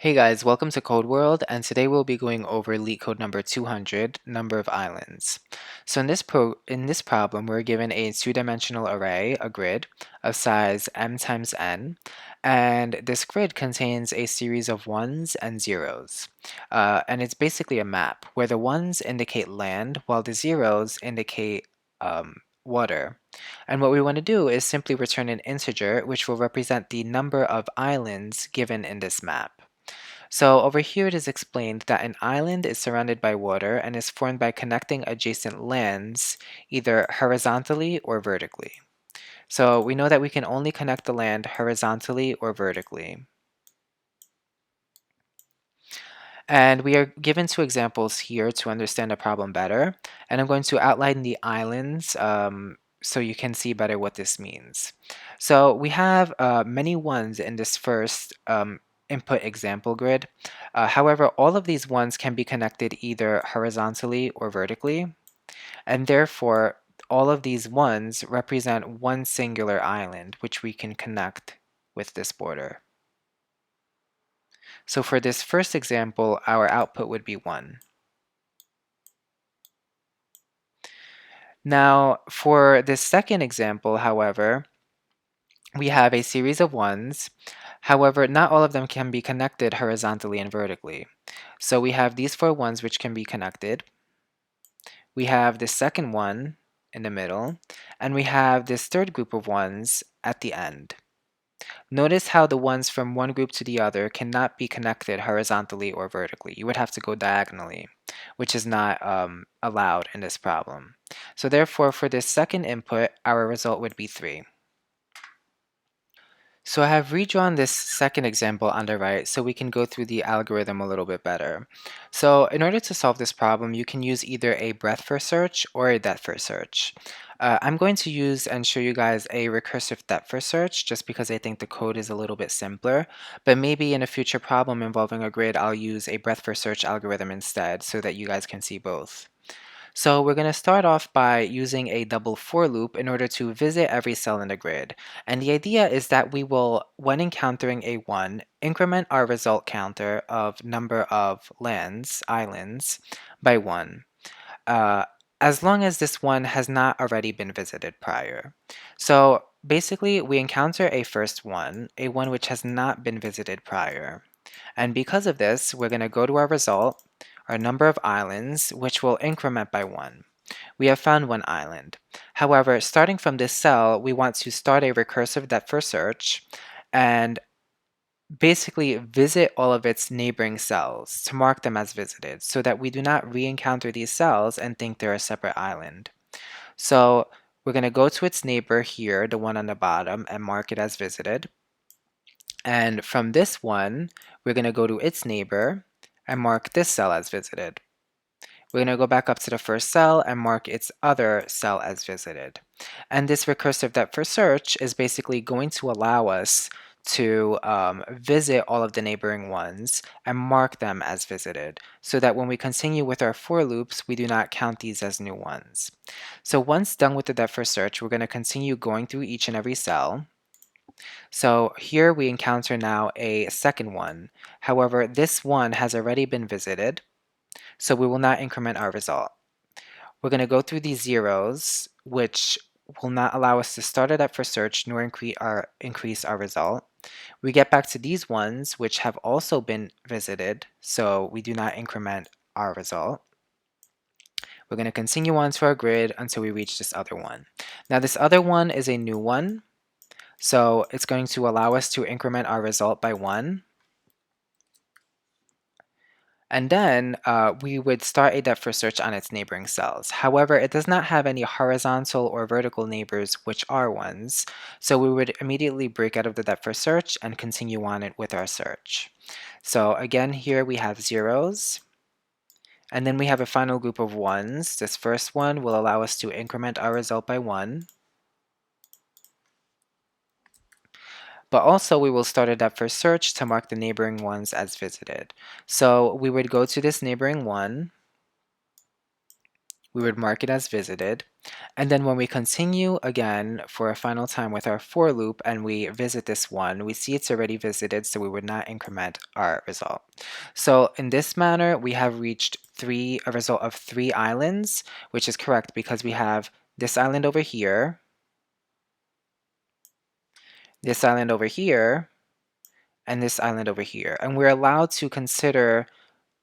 Hey guys, welcome to Code World, and today we'll be going over Leetcode number 200, number of islands. So in this problem, we're given a two-dimensional array, a grid, of size m times n, and this grid contains a series of ones and zeros. And it's basically a map, where the ones indicate land, while the zeros indicate water. And what we want to do is simply return an integer, which will represent the number of islands given in this map. So over here it is explained that an island is surrounded by water and is formed by connecting adjacent lands either horizontally or vertically. So we know that we can only connect the land horizontally or vertically. And we are given two examples here to understand the problem better. And I'm going to outline the islands so you can see better what this means. So we have many ones in this first input example grid. However, all of these ones can be connected either horizontally or vertically. And therefore, all of these ones represent one singular island, which we can connect with this border. So for this first example, our output would be 1. Now, for this second example, however, we have a series of ones. However, not all of them can be connected horizontally and vertically. So we have these 4 ones which can be connected. We have the second one in the middle, and we have this third group of ones at the end. Notice how the ones from one group to the other cannot be connected horizontally or vertically. You would have to go diagonally, which is not allowed in this problem. So therefore, for this second input, our result would be 3. So I have redrawn this second example on the right so we can go through the algorithm a little bit better. So in order to solve this problem, you can use either a breadth first search or a depth first search. I'm going to use and show you guys a recursive depth first search just because I think the code is a little bit simpler, but maybe in a future problem involving a grid, I'll use a breadth first search algorithm instead so that you guys can see both. So we're going to start off by using a double for loop in order to visit every cell in the grid. And the idea is that we will, when encountering a 1, increment our result counter of number of islands, by 1. As long as this one has not already been visited prior. So basically, we encounter a first one, a one which has not been visited prior. And because of this, we're going to go to our result, our number of islands, which will increment by 1. We have found 1 island. However, starting from this cell, we want to start a recursive depth first search and basically visit all of its neighboring cells to mark them as visited so that we do not re-encounter these cells and think they're a separate island. So we're going to go to its neighbor here, the one on the bottom, and mark it as visited. And from this one, we're going to go to its neighbor and mark this cell as visited. We're going to go back up to the first cell and mark its other cell as visited. And this recursive depth first search is basically going to allow us to visit all of the neighboring ones and mark them as visited so that when we continue with our for loops, we do not count these as new ones. So once done with the depth first search, we're going to continue going through each and every cell. So here we encounter now a second one. However, this one has already been visited, so we will not increment our result. We're going to go through these zeros, which will not allow us to start it up for search nor increase our result. We get back to these ones, which have also been visited, so we do not increment our result. We're going to continue on to our grid until we reach this other one. Now this other one is a new one, so it's going to allow us to increment our result by 1. And then we would start a depth first search on its neighboring cells. However, it does not have any horizontal or vertical neighbors, which are ones. So we would immediately break out of the depth first search and continue on it with our search. So again, here we have zeros. And then we have a final group of ones. This first one will allow us to increment our result by 1. But also we will start a depth first search to mark the neighboring ones as visited. So we would go to this neighboring one, we would mark it as visited. And then when we continue again for a final time with our for loop and we visit this one, we see it's already visited, so we would not increment our result. So in this manner, we have reached a result of 3 islands, which is correct because we have this island over here, this island over here, and this island over here. And we're allowed to consider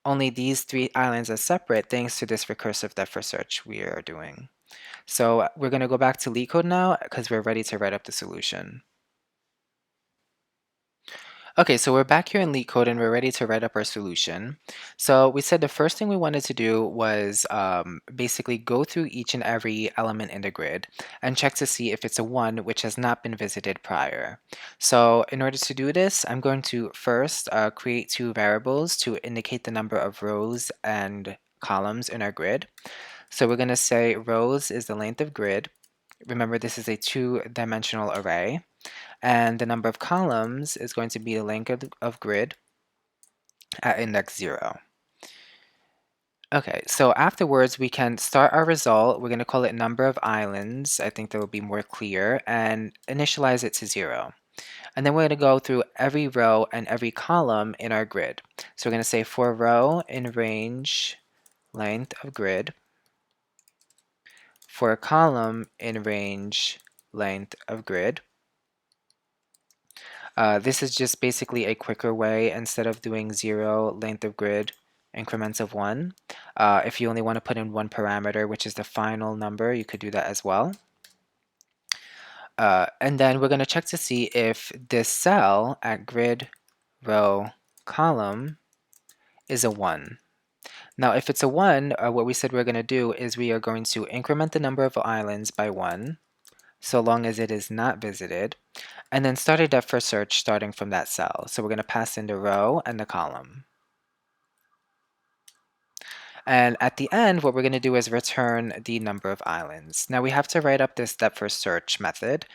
only these 3 islands as separate thanks to this recursive depth first search we are doing. So we're going to go back to Leetcode now because we're ready to write up the solution. Okay, so we're back here in Leetcode and we're ready to write up our solution. So we said the first thing we wanted to do was basically go through each and every element in the grid and check to see if it's a 1 which has not been visited prior. So in order to do this, I'm going to first create 2 variables to indicate the number of rows and columns in our grid. So we're going to say rows is the length of grid. Remember, this is a 2-dimensional array. And the number of columns is going to be the length of grid at index 0. Okay, so afterwards we can start our result. We're going to call it number of islands. I think that will be more clear, and initialize it to 0. And then we're going to go through every row and every column in our grid. So we're going to say for row in range length of grid, for a column in range length of grid. This is just basically a quicker way. Instead of doing 0 length of grid increments of 1. If you only want to put in 1 parameter, which is the final number, you could do that as well. And then we're going to check to see if this cell at grid row column is a 1. Now if it's a 1, what we said we're going to do is we are going to increment the number of islands by 1 so long as it is not visited, and then start a depth first search starting from that cell. So we're going to pass in the row and the column. And at the end, what we're going to do is return the number of islands. Now we have to write up this depth first search method,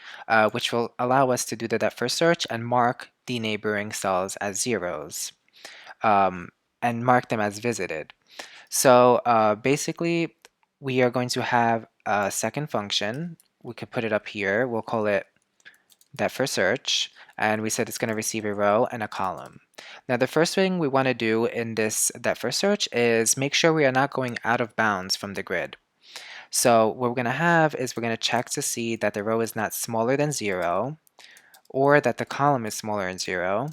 which will allow us to do the depth first search and mark the neighboring cells as zeros, and mark them as visited. So basically, we are going to have a second function. We could put it up here. We'll call it depth first search, and we said it's going to receive a row and a column. Now the first thing we want to do in this depth first search is make sure we are not going out of bounds from the grid. So what we're going to have is we're going to check to see that the row is not smaller than 0, or that the column is smaller than 0,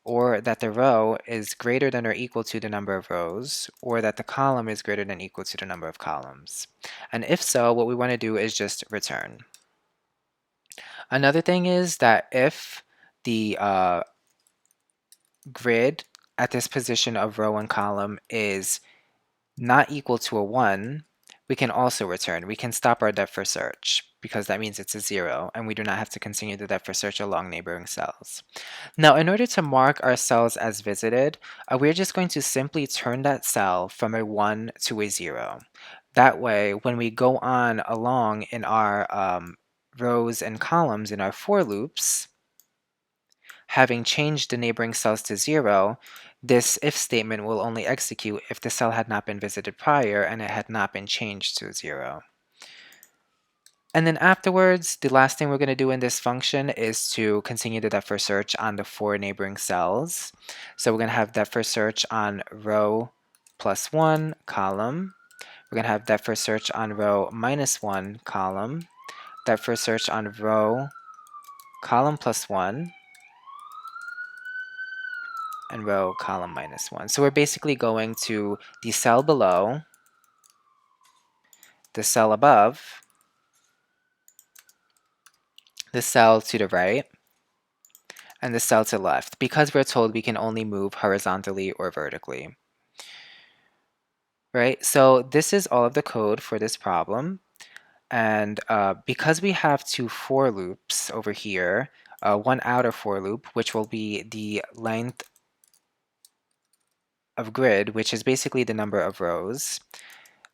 or that the row is greater than or equal to the number of rows, or that the column is greater than or equal to the number of columns. And if so, what we want to do is just return. Another thing is that if the grid at this position of row and column is not equal to a 1, we can also return. We can stop our depth first search because that means it's a 0 and we do not have to continue the depth first search along neighboring cells. Now in order to mark our cells as visited, we're just going to simply turn that cell from a 1 to a 0. That way, when we go on along in our rows and columns in our for loops, having changed the neighboring cells to 0, this if statement will only execute if the cell had not been visited prior and it had not been changed to 0. And then afterwards, the last thing we're going to do in this function is to continue the depth first search on the 4 neighboring cells. So we're going to have depth first search on row plus 1 column. We're going to have depth first search on row minus 1 column. Depth first search on row column plus 1. And row column minus 1. So we're basically going to the cell below, the cell above, the cell to the right, and the cell to the left, because we're told we can only move horizontally or vertically. Right? So this is all of the code for this problem. And because we have 2 for loops over here, one outer for loop, which will be the length of grid, which is basically the number of rows,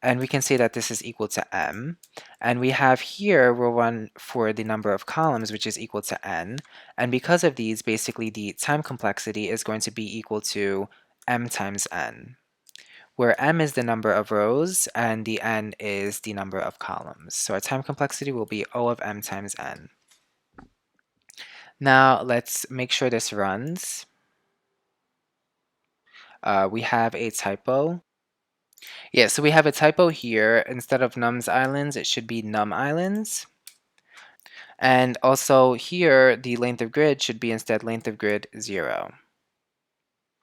and we can say that this is equal to m. And we have here, we'll run for the number of columns, which is equal to n. And because of these, basically the time complexity is going to be equal to m times n, where m is the number of rows and the n is the number of columns. So our time complexity will be O of m times n. Now let's make sure this runs. We have a typo. Yeah, so we have a typo here. Instead of nums islands, it should be num islands. And also here, the length of grid should be instead length of grid 0,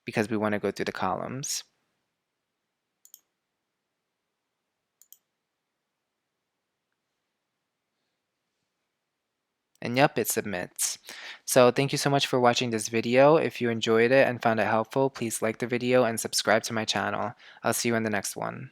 because we want to go through the columns. And yep, it submits. So thank you so much for watching this video. If you enjoyed it and found it helpful, please like the video and subscribe to my channel. I'll see you in the next one.